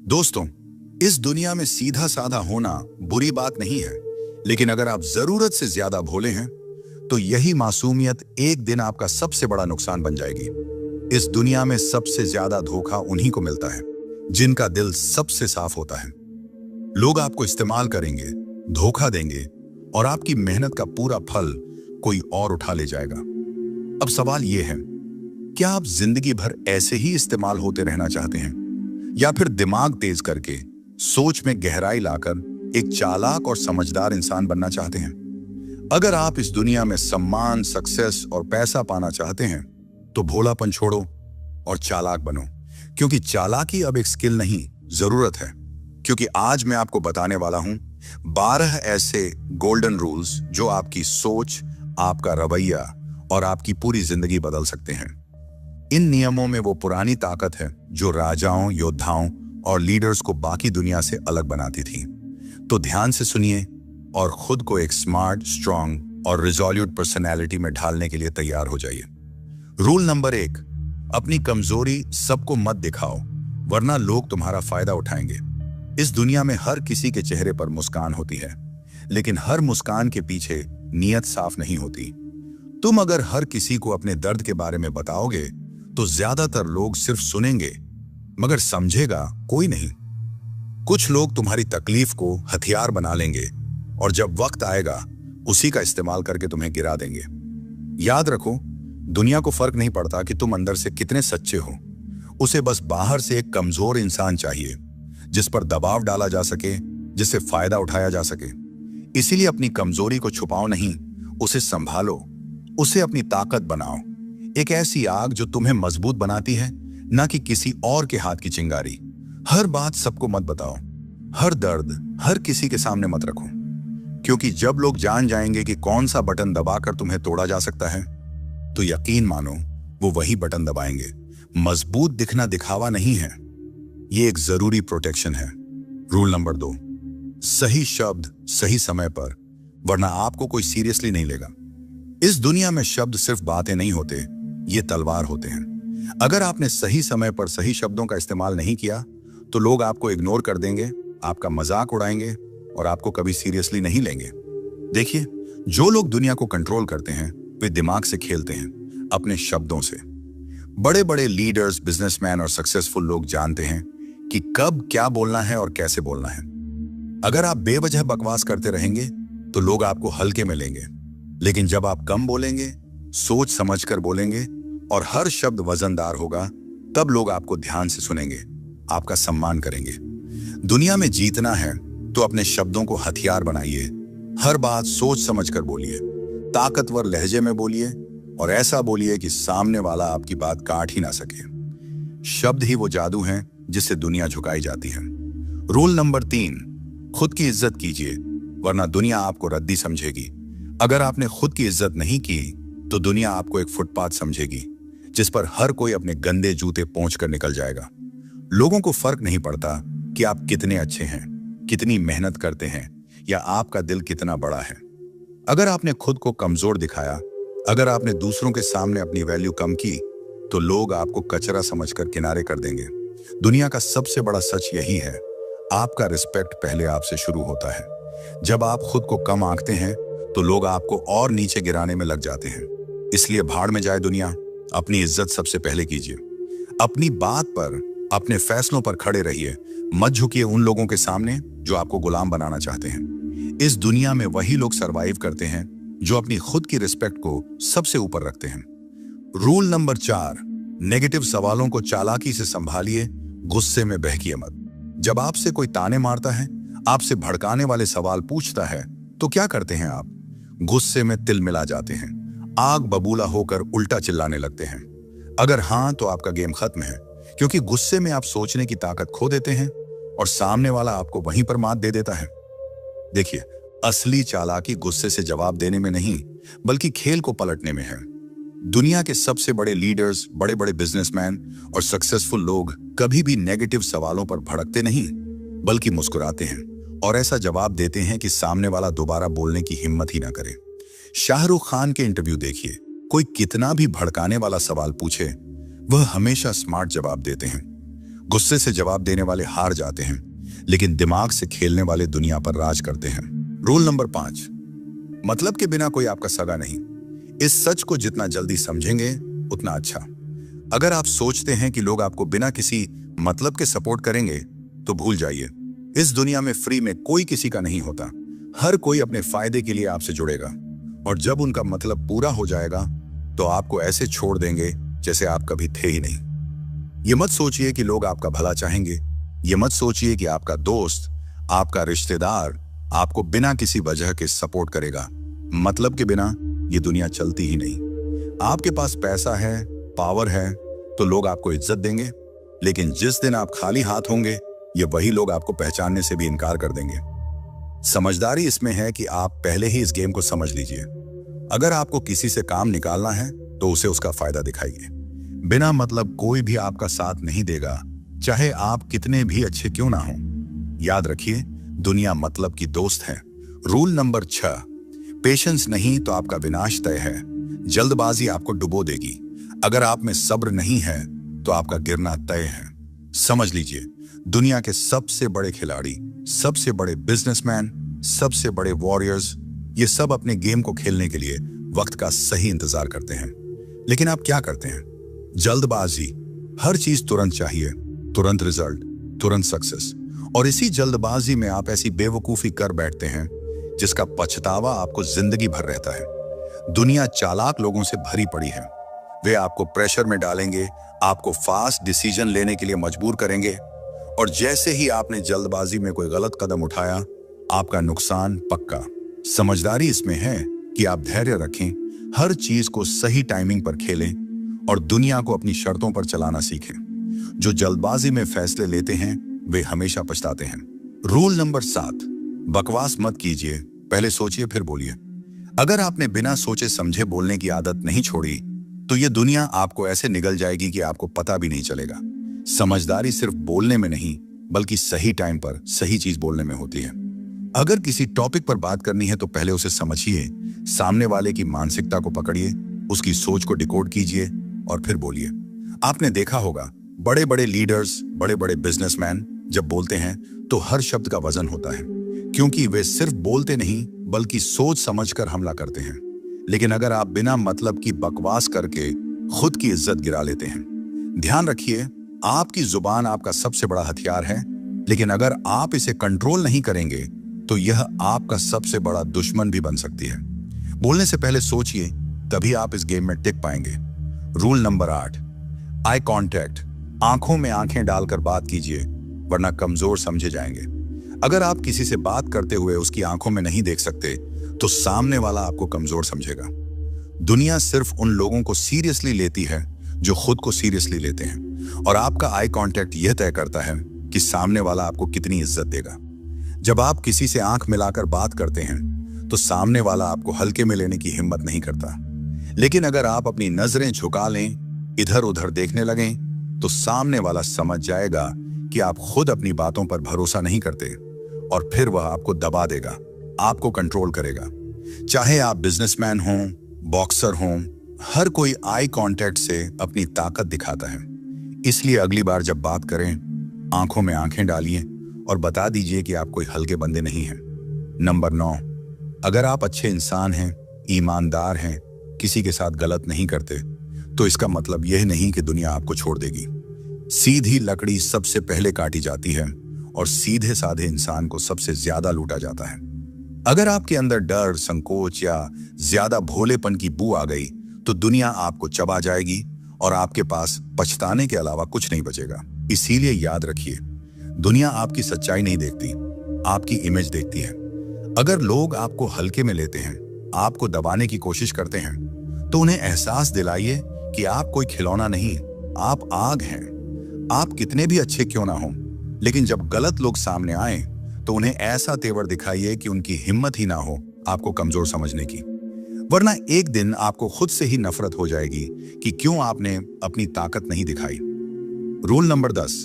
दोस्तों, इस दुनिया में सीधा साधा होना बुरी बात नहीं है, लेकिन अगर आप जरूरत से ज्यादा भोले हैं तो यही मासूमियत एक दिन आपका सबसे बड़ा नुकसान बन जाएगी। इस दुनिया में सबसे ज्यादा धोखा उन्हीं को मिलता है जिनका दिल सबसे साफ होता है। लोग आपको इस्तेमाल करेंगे, धोखा देंगे और आपकी मेहनत का पूरा फल कोई और उठा ले जाएगा। अब सवाल यह है, क्या आप जिंदगी भर ऐसे ही इस्तेमाल होते रहना चाहते हैं या फिर दिमाग तेज करके सोच में गहराई लाकर एक चालाक और समझदार इंसान बनना चाहते हैं? अगर आप इस दुनिया में सम्मान, सक्सेस और पैसा पाना चाहते हैं तो भोलापन छोड़ो और चालाक बनो, क्योंकि चालाकी अब एक स्किल नहीं, जरूरत है। क्योंकि आज मैं आपको बताने वाला हूं 12 ऐसे गोल्डन रूल्स जो आपकी सोच, आपका रवैया और आपकी पूरी जिंदगी बदल सकते हैं। इन नियमों में वो पुरानी ताकत है जो राजाओं, योद्धाओं और लीडर्स को बाकी दुनिया से अलग बनाती थी। तो ध्यान से सुनिए और खुद को एक स्मार्ट, स्ट्रांग और रिजोल्यूट पर्सनैलिटी में ढालने के लिए तैयार हो जाइए। रूल नंबर 1, अपनी कमजोरी सबको मत दिखाओ, वरना लोग तुम्हारा फायदा उठाएंगे। इस दुनिया में हर किसी के चेहरे पर मुस्कान होती है, लेकिन हर मुस्कान के पीछे नीयत साफ नहीं होती। तुम अगर हर किसी को अपने दर्द के बारे में बताओगे तो ज्यादातर लोग सिर्फ सुनेंगे, मगर समझेगा कोई नहीं। कुछ लोग तुम्हारी तकलीफ को हथियार बना लेंगे और जब वक्त आएगा उसी का इस्तेमाल करके तुम्हें गिरा देंगे। याद रखो, दुनिया को फर्क नहीं पड़ता कि तुम अंदर से कितने सच्चे हो। उसे बस बाहर से एक कमजोर इंसान चाहिए जिस पर दबाव डाला जा सके, जिससे फायदा उठाया जा सके। इसीलिए अपनी कमजोरी को छुपाओ नहीं, उसे संभालो, उसे अपनी ताकत बनाओ। एक ऐसी आग जो तुम्हें मजबूत बनाती है, ना कि किसी और के हाथ की चिंगारी। हर बात सबको मत बताओ, हर दर्द हर किसी के सामने मत रखो, क्योंकि जब लोग जान जाएंगे कि कौन सा बटन दबाकर तुम्हें तोड़ा जा सकता है, तो यकीन मानो वो वही बटन दबाएंगे। मजबूत दिखना दिखावा नहीं है, ये एक जरूरी प्रोटेक्शन है। रूल नंबर 2, सही शब्द सही समय पर, वरना आपको कोई सीरियसली नहीं लेगा। इस दुनिया में शब्द सिर्फ बातें नहीं होते, ये तलवार होते हैं। अगर आपने सही समय पर सही शब्दों का इस्तेमाल नहीं किया तो लोग आपको इग्नोर कर देंगे, आपका मजाक उड़ाएंगे और आपको कभी सीरियसली नहीं लेंगे। देखिए, जो लोग दुनिया को कंट्रोल करते हैं वे दिमाग से खेलते हैं, अपने शब्दों से। बड़े बड़े लीडर्स, बिजनेसमैन और सक्सेसफुल लोग जानते हैं कि कब क्या बोलना है और कैसे बोलना है। अगर आप बेवजह बकवास करते रहेंगे तो लोग आपको हल्के में लेंगे, लेकिन जब आप कम बोलेंगे, सोच समझकर बोलेंगे और हर शब्द वजनदार होगा, तब लोग आपको ध्यान से सुनेंगे, आपका सम्मान करेंगे। दुनिया में जीतना है तो अपने शब्दों को हथियार बनाइए। हर बात सोच समझकर बोलिए, ताकतवर लहजे में बोलिए और ऐसा बोलिए कि सामने वाला आपकी बात काट ही ना सके। शब्द ही वो जादू है जिससे दुनिया झुकाई जाती है। रूल नंबर 3, खुद की इज्जत कीजिए, वरना दुनिया आपको रद्दी समझेगी। अगर आपने खुद की इज्जत नहीं की तो दुनिया आपको एक फुटपाथ समझेगी जिस पर हर कोई अपने गंदे जूते पोंछ कर निकल जाएगा। लोगों को फर्क नहीं पड़ता कि आप कितने अच्छे हैं, कितनी मेहनत करते हैं या आपका दिल कितना बड़ा है। अगर आपने खुद को कमजोर दिखाया, अगर आपने दूसरों के सामने अपनी वैल्यू कम की, तो लोग आपको कचरा समझकर किनारे कर देंगे। दुनिया का सबसे बड़ा सच यही है, आपका रिस्पेक्ट पहले आपसे शुरू होता है। जब आप खुद को कम आंकते हैं तो लोग आपको और नीचे गिराने में लग जाते हैं। इसलिए भाड़ में जाए दुनिया, अपनी इज्जत सबसे पहले कीजिए। अपनी बात पर, अपने फैसलों पर खड़े रहिए। मत झुकिए उन लोगों के सामने जो आपको गुलाम बनाना चाहते हैं। इस दुनिया में वही लोग सरवाइव करते हैं जो अपनी खुद की रिस्पेक्ट को सबसे ऊपर रखते हैं। रूल नंबर 4, नेगेटिव सवालों को चालाकी से संभालिए, गुस्से में बहकिए मत। जब आपसे कोई ताने मारता है, आपसे भड़काने वाले सवाल पूछता है, तो क्या करते हैं आप? गुस्से में तिल मिला जाते हैं, आग बबूला होकर उल्टा चिल्लाने लगते हैं। अगर हां तो आपका गेम खत्म है, क्योंकि गुस्से में आप सोचने की ताकत खो देते हैं और सामने वाला आपको वहीं पर मात दे देता है। देखिए, असली चालाकी गुस्से से जवाब देने में नहीं, बल्कि खेल को पलटने में है। दुनिया के सबसे बड़े लीडर्स, बड़े बड़े बिजनेसमैन और सक्सेसफुल लोग कभी भी नेगेटिव सवालों पर भड़कते नहीं, बल्कि मुस्कुराते हैं और ऐसा जवाब देते हैं कि सामने वाला दोबारा बोलने की हिम्मत ही ना करे। शाहरुख खान के इंटरव्यू देखिए, कोई कितना भी भड़काने वाला सवाल पूछे, वह हमेशा स्मार्ट जवाब देते हैं। गुस्से से जवाब देने वाले हार जाते हैं, लेकिन दिमाग से खेलने वाले दुनिया पर राज करते हैं। रूल नंबर 5, मतलब के बिना कोई आपका सगा नहीं। इस सच को जितना जल्दी समझेंगे उतना अच्छा। अगर आप सोचते हैं कि लोग आपको बिना किसी मतलब के सपोर्ट करेंगे तो भूल जाइए। इस दुनिया में फ्री में कोई किसी का नहीं होता। हर कोई अपने फायदे के लिए आपसे जुड़ेगा, और जब उनका मतलब पूरा हो जाएगा तो आपको ऐसे छोड़ देंगे जैसे आप कभी थे ही नहीं। ये मत सोचिए कि लोग आपका भला चाहेंगे। ये मत सोचिए कि आपका दोस्त, आपका रिश्तेदार आपको बिना किसी वजह के सपोर्ट करेगा। मतलब के बिना ये दुनिया चलती ही नहीं। आपके पास पैसा है, पावर है तो लोग आपको इज्जत देंगे, लेकिन जिस दिन आप खाली हाथ होंगे ये वही लोग आपको पहचानने से भी इनकार कर देंगे। समझदारी इसमें है कि आप पहले ही इस गेम को समझ लीजिए। अगर आपको किसी से काम निकालना है तो उसे उसका फायदा दिखाइए। बिना मतलब कोई भी आपका साथ नहीं देगा, चाहे आप कितने भी अच्छे क्यों ना हो। याद रखिए, दुनिया मतलब की दोस्त है। रूल नंबर 6, पेशेंस नहीं तो आपका विनाश तय है। जल्दबाजी आपको डुबो देगी। अगर आप में सब्र नहीं है तो आपका गिरना तय है। समझ लीजिए, दुनिया के सबसे बड़े खिलाड़ी, सबसे बड़े बिजनेसमैन, सबसे बड़े वॉरियर्स, ये सब अपने गेम को खेलने के लिए वक्त का सही इंतजार करते हैं। लेकिन आप क्या करते हैं? जल्दबाजी। हर चीज तुरंत चाहिए, तुरंत रिजल्ट, तुरंत सक्सेस। और इसी जल्दबाजी में आप ऐसी बेवकूफी कर बैठते हैं जिसका पछतावा आपको जिंदगी भर रहता है। दुनिया चालाक लोगों से भरी पड़ी है। वे आपको प्रेशर में डालेंगे, आपको फास्ट डिसीजन लेने के लिए मजबूर करेंगे, और जैसे ही आपने जल्दबाजी में कोई गलत कदम उठाया, आपका नुकसान पक्का। समझदारी इसमें है कि आप धैर्य रखें, हर चीज को सही टाइमिंग पर खेलें और दुनिया को अपनी शर्तों पर चलाना सीखें। जो जल्दबाजी में फैसले लेते हैं वे हमेशा पछताते हैं। रूल नंबर 7, बकवास मत कीजिए, पहले सोचिए फिर बोलिए। अगर आपने बिना सोचे समझे बोलने की आदत नहीं छोड़ी तो ये दुनिया आपको ऐसे निगल जाएगी कि आपको पता भी नहीं चलेगा। समझदारी सिर्फ बोलने में नहीं बल्कि सही टाइम पर सही चीज बोलने में होती है। अगर किसी टॉपिक पर बात करनी है तो पहले उसे समझिए, सामने वाले की मानसिकता को पकड़िए, उसकी सोच को डिकोड कीजिए और फिर बोलिए। आपने देखा होगा, बड़े बड़े लीडर्स, बड़े बड़े बिजनेसमैन जब बोलते हैं तो हर शब्द का वजन होता है, क्योंकि वे सिर्फ बोलते नहीं बल्कि सोच समझकर हमला करते हैं। लेकिन अगर आप बिना मतलब की बकवास करके खुद की इज्जत गिरा लेते हैं, ध्यान रखिए, आपकी जुबान आपका सबसे बड़ा हथियार है, लेकिन अगर आप इसे कंट्रोल नहीं करेंगे तो यह आपका सबसे बड़ा दुश्मन भी बन सकती है। बोलने से पहले सोचिए, तभी आप इस गेम में टिक पाएंगे। Rule number 8, eye contact. आंखों में आंखें डालकर बात कीजिए, वरना कमजोर समझे जाएंगे। अगर आप किसी से बात करते हुए उसकी आंखों में नहीं देख सकते तो सामने वाला आपको कमजोर समझेगा। दुनिया सिर्फ उन लोगों को सीरियसली लेती है जो खुद को सीरियसली लेते हैं, और आपका आई कांटेक्ट यह तय करता है कि सामने वाला आपको कितनी इज्जत देगा। जब आप किसी से आंख मिलाकर बात करते हैं तो सामने वाला आपको हल्के में लेने की हिम्मत नहीं करता, लेकिन अगर आप अपनी नजरें झुका लें, इधर उधर देखने लगें, तो सामने वाला समझ जाएगा कि आप खुद अपनी बातों पर भरोसा नहीं करते, और फिर वह आपको दबा देगा, आपको कंट्रोल करेगा। चाहे आप बिजनेसमैन हों, बॉक्सर हों, हर कोई आई कांटेक्ट से अपनी ताकत दिखाता है। इसलिए अगली बार जब बात करें, आंखों में आंखें डालिए और बता दीजिए कि आप कोई हल्के बंदे नहीं हैं। नंबर 9, अगर आप अच्छे इंसान हैं, ईमानदार हैं, किसी के साथ गलत नहीं करते, तो इसका मतलब यह नहीं कि दुनिया आपको छोड़ देगी। सीधी लकड़ी सबसे पहले काटी जाती है और सीधे साधे इंसान को सबसे ज्यादा लूटा जाता है। अगर आपके अंदर डर, संकोच या ज्यादा भोलेपन की बू आ गई तो दुनिया आपको चबा जाएगी और आपके पास पछताने के अलावा कुछ नहीं बचेगा। इसीलिए याद रखिए, दुनिया आपकी सच्चाई नहीं देखती, आपकी इमेज देखती है। अगर लोग आपको हल्के में लेते हैं, आपको दबाने की कोशिश करते हैं, तो उन्हें एहसास दिलाइए कि आप कोई खिलौना नहीं, आप आग हैं। आप कितने भी अच्छे क्यों ना हो, लेकिन जब गलत लोग सामने आए तो उन्हें ऐसा तेवर दिखाइए कि उनकी हिम्मत ही ना हो आपको कमजोर समझने की, वरना एक दिन आपको खुद से ही नफरत हो जाएगी कि क्यों आपने अपनी ताकत नहीं दिखाई। रूल नंबर 10,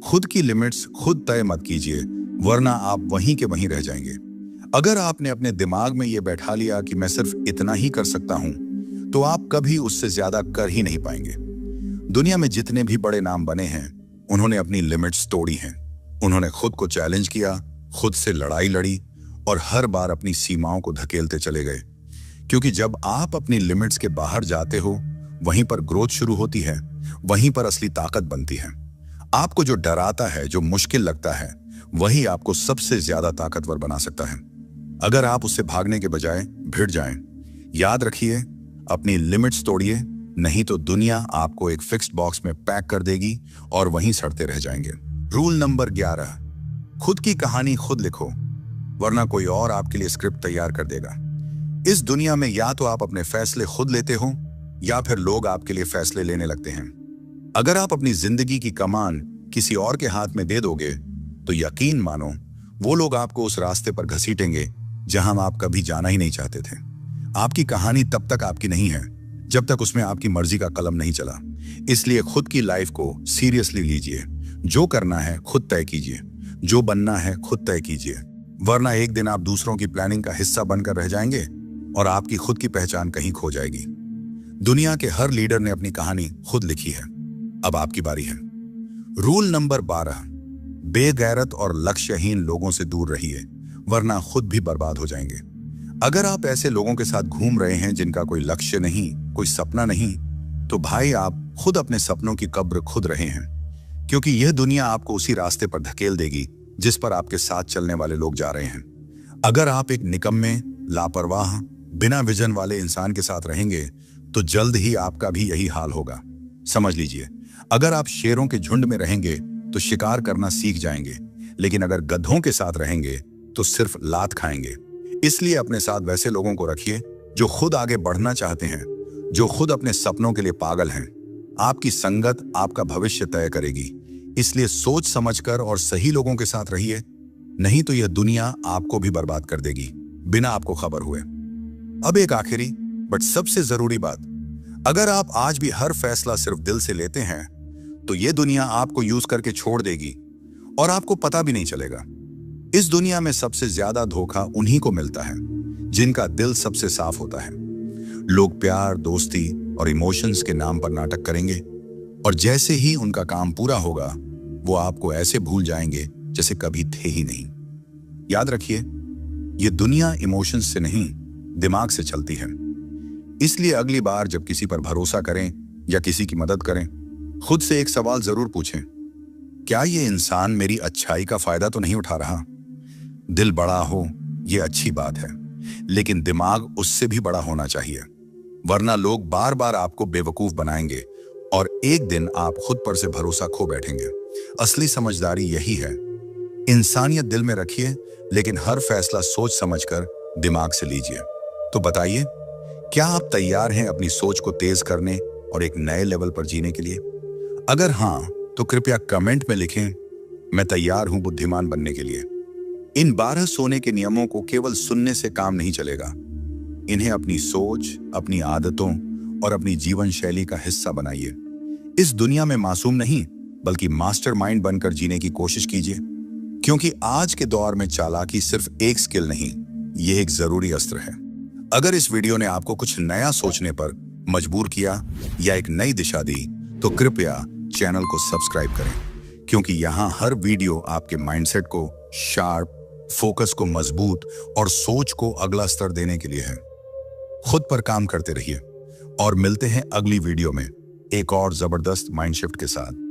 खुद की लिमिट्स खुद तय मत कीजिए, वरना आप वहीं के वहीं रह जाएंगे। अगर आपने अपने दिमाग में यह बैठा लिया कि मैं सिर्फ इतना ही कर सकता हूं, तो आप कभी उससे ज्यादा कर ही नहीं पाएंगे। दुनिया में जितने भी बड़े नाम बने हैं, उन्होंने अपनी लिमिट्स तोड़ी हैं। उन्होंने खुद को चैलेंज किया, खुद से लड़ाई लड़ी और हर बार अपनी सीमाओं को धकेलते चले गए। क्योंकि जब आप अपनी लिमिट्स के बाहर जाते हो, वहीं पर ग्रोथ शुरू होती है, वहीं पर असली ताकत बनती है। आपको जो डराता है, जो मुश्किल लगता है, वही आपको सबसे ज्यादा ताकतवर बना सकता है। अगर आप उससे भागने के बजाय भिड़ जाएं, याद रखिए, अपनी लिमिट्स तोड़िए, नहीं तो दुनिया आपको एक फिक्स्ड बॉक्स में पैक कर देगी और वहीं सड़ते रह जाएंगे। रूल नंबर 11, खुद की कहानी खुद लिखो, वरना कोई और आपके लिए स्क्रिप्ट तैयार कर देगा। इस दुनिया में या तो आप अपने फैसले खुद लेते हो या फिर लोग आपके लिए फैसले लेने लगते हैं। अगर आप अपनी जिंदगी की कमान किसी और के हाथ में दे दोगे, तो यकीन मानो वो लोग आपको उस रास्ते पर घसीटेंगे जहां आप कभी जाना ही नहीं चाहते थे। आपकी कहानी तब तक आपकी नहीं है जब तक उसमें आपकी मर्जी का कलम नहीं चला। इसलिए खुद की लाइफ को सीरियसली लीजिए। जो करना है खुद तय कीजिए, जो बनना है खुद तय कीजिए, वरना एक दिन आप दूसरों की प्लानिंग का हिस्सा बनकर रह जाएंगे और आपकी खुद की पहचान कहीं खो जाएगी। दुनिया के हर लीडर ने अपनी कहानी खुद लिखी है। अब आपकी बारी है। रूल नंबर 12, बेगैरत और लक्ष्यहीन लोगों से दूर रहिए, वरना खुद भी बर्बाद हो जाएंगे। अगर आप ऐसे लोगों के साथ घूम रहे हैं जिनका कोई लक्ष्य नहीं, कोई सपना नहीं, तो भाई आप खुद अपने सपनों की कब्र खुद रहे हैं। क्योंकि यह दुनिया आपको उसी रास्ते पर धकेल देगी जिस पर आपके साथ चलने वाले लोग जा रहे हैं। अगर आप एक निकम्मे, लापरवाह, बिना विजन वाले इंसान के साथ रहेंगे, तो जल्द ही आपका भी यही हाल होगा। समझ लीजिए, अगर आप शेरों के झुंड में रहेंगे तो शिकार करना सीख जाएंगे, लेकिन अगर गधों के साथ रहेंगे तो सिर्फ लात खाएंगे। इसलिए अपने साथ वैसे लोगों को रखिए जो खुद आगे बढ़ना चाहते हैं, जो खुद अपने सपनों के लिए पागल हैं। आपकी संगत आपका भविष्य तय करेगी, इसलिए सोच समझकर और सही लोगों के साथ रहिए, नहीं तो यह दुनिया आपको भी बर्बाद कर देगी बिना आपको खबर हुए। अब एक आखिरी बट सबसे जरूरी बात, अगर आप आज भी हर फैसला सिर्फ दिल से लेते हैं, तो यह दुनिया आपको यूज करके छोड़ देगी और आपको पता भी नहीं चलेगा। इस दुनिया में सबसे ज्यादा धोखा उन्हीं को मिलता है जिनका दिल सबसे साफ होता है। लोग प्यार, दोस्ती और इमोशंस के नाम पर नाटक करेंगे और जैसे ही उनका काम पूरा होगा, वो आपको ऐसे भूल जाएंगे जैसे कभी थे ही नहीं। याद रखिए, ये दुनिया इमोशंस से नहीं, दिमाग से चलती है। इसलिए अगली बार जब किसी पर भरोसा करें या किसी की मदद करें, खुद से एक सवाल जरूर पूछें, क्या ये इंसान मेरी अच्छाई का फायदा तो नहीं उठा रहा? दिल बड़ा हो ये अच्छी बात है, लेकिन दिमाग उससे भी बड़ा होना चाहिए, वरना लोग बार बार आपको बेवकूफ बनाएंगे और एक दिन आप खुद पर से भरोसा खो बैठेंगे। असली समझदारी यही है, इंसानियत दिल में रखिए, लेकिन हर फैसला सोच समझकर दिमाग से लीजिए। तो बताइए, क्या आप तैयार हैं अपनी सोच को तेज करने और एक नए लेवल पर जीने के लिए? अगर हाँ, तो कृपया कमेंट में लिखें, मैं तैयार हूं बुद्धिमान बनने के लिए। इन 12 सोने के नियमों को केवल सुनने से काम नहीं चलेगा, इन्हें अपनी सोच, अपनी आदतों और अपनी जीवन शैली का हिस्सा बनाइए। इस दुनिया में मासूम नहीं, बल्कि मास्टरमाइंड बनकर जीने की कोशिश कीजिए, क्योंकि आज के दौर में चालाकी सिर्फ एक स्किल नहीं, ये एक जरूरी अस्त्र है। अगर इस वीडियो ने आपको कुछ नया सोचने पर मजबूर किया या एक नई दिशा दी, तो कृपया चैनल को सब्सक्राइब करें, क्योंकि यहाँ हर वीडियो आपके माइंडसेट को शार्प, फोकस को मजबूत और सोच को अगला स्तर देने के लिए है। खुद पर काम करते रहिए और मिलते हैं अगली वीडियो में एक और जबरदस्त माइंड शिफ्ट के साथ।